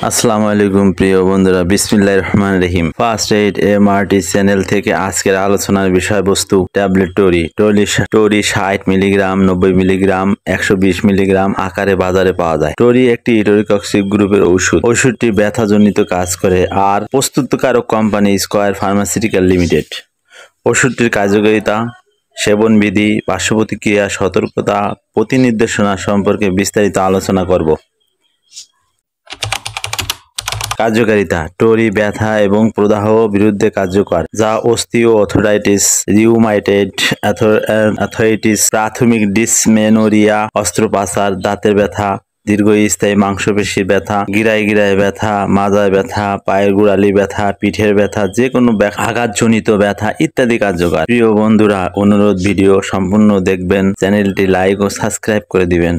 আসসালামু আলাইকুম প্রিয় বন্ধুরা, বিসমিল্লাহির রহমানির রহিম। ফার্স্ট এইড এমআরটি চ্যানেল থেকে আজকের আলোচনার বিষয়বস্তু ট্যাবলেট টোরি। টোরি 60 মিলিগ্রাম, 90 মিলিগ্রাম, 120 মিলিগ্রাম আকারে বাজারে পাওয়া যায়। টোরি একটি ইটোরিকক্সিব গ্রুপের ঔষধ। ওষুধটি ব্যথাজনিত কাজ করে আর প্রস্তুতকারক কোম্পানি স্কয়ার ফার্মাসিউটিক্যাল লিমিটেড। ওষুধটির কার্যকারিতা, সেবন বিধি, পার্শ্ব প্রতিক্রিয়া, সতর্কতা, প্রতিনির্দেশনা সম্পর্কে বিস্তারিত আলোচনা করব। কার্যকারিতা: টোরি ব্যথা এবং প্রদাহ বিরুদ্ধে কার্যকর, যা অস্টিওআর্থ্রাইটিস, রিউমাটয়েড আর্থ্রাইটিস, প্রাথমিক ডিসমেনোরিয়া, অস্ত্রোপচার, দাঁতের ব্যথা, দীর্ঘস্থায়ী মাংসপেশির ব্যথা, গিরায় ব্যথা, মাজায় ব্যথা, পায়ের গোড়ালি ব্যথা, পিঠের ব্যথা, যে কোনো আঘাতজনিত ব্যথা ইত্যাদি কার্যকর। প্রিয় বন্ধুরা, অনুরোধ ভিডিও সম্পূর্ণ দেখবেন, চ্যানেলটি লাইক ও সাবস্ক্রাইব করে দিবেন,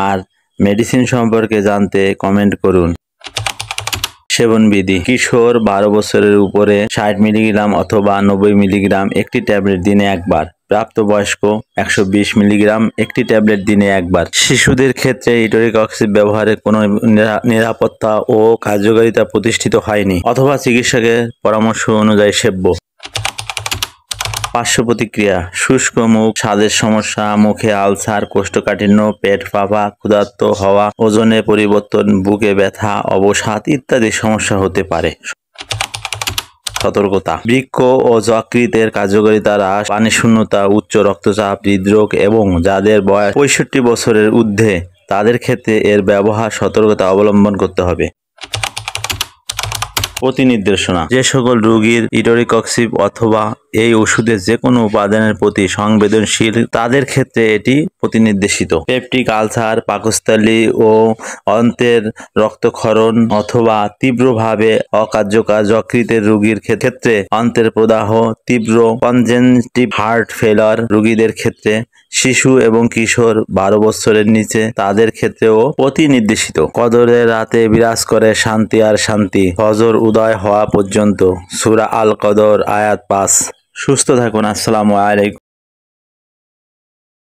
আর মেডিসিন সম্পর্কে জানতে কমেন্ট করুন। সেবন বিধি: কিশোর 12 বছরের উপরে 60 মিলিগ্রাম অথবা 90 মিলিগ্রাম একটি ট্যাবলেট দিনে একবার। প্রাপ্তবয়স্ক 120 মিলিগ্রাম একটি ট্যাবলেট দিনে একবার। শিশুদের ক্ষেত্রে ইটোরিকক্সিব ব্যবহারের কোনো নিরাপত্তা ও কার্যকারিতা প্রতিষ্ঠিত হয়নি অথবা চিকিৎসকের পরামর্শ অনুযায়ী সেব্য। পার্শ্ব প্রতিক্রিয়া: শুষ্ক মুখ, স্বাদের সমস্যা, মুখে আলসার, কোষ্ঠকাঠিন্য, পেট ফাঁপা, ক্ষুধার্ত হওয়া, ওজনে পরিবর্তন, বুকে ব্যথা, অবসাদ ইত্যাদি সমস্যা হতে পারে। সতর্কতা: বৃক্ক ও যকৃতের কার্যকারিতা হ্রাস, পানিশূন্যতা, উচ্চ রক্তচাপ, হৃদরোগ এবং যাদের বয়স 65 বছরের ঊর্ধ্বে তাদের ক্ষেত্রে এর ব্যবহার সতর্কতা অবলম্বন করতে হবে। প্রতিনির্দেশনা: যে সকল রোগীর ইটোরিকক্সিব অথবা এই ওষুধের যে কোনো উপাদানের প্রতি সংবেদনশীল তাদের ক্ষেত্রে এটি প্রতিনির্দেশিত। পেপটিক আলসার, পাকস্থলী ও অন্ত্রের রক্তক্ষরণ অথবা তীব্রভাবে অকার্যকর যকৃতের রোগীর ক্ষেত্রে, অন্ত্রের প্রদাহ, তীব্র কনজেনিটিভ হার্ট ফেলার রোগীদের ক্ষেত্রে, শিশু এবং কিশোর 12 বছরের নিচে তাদের ক্ষেত্রেও প্রতিনির্দেশিত। কদরের রাতে বিরাজ করে শান্তি আর শান্তি, ফজর উদয় হওয়া পর্যন্ত। সূরা আল কদর আয়াত 5। সুস্থ থাকুন। আসসালামু আলাইকুম।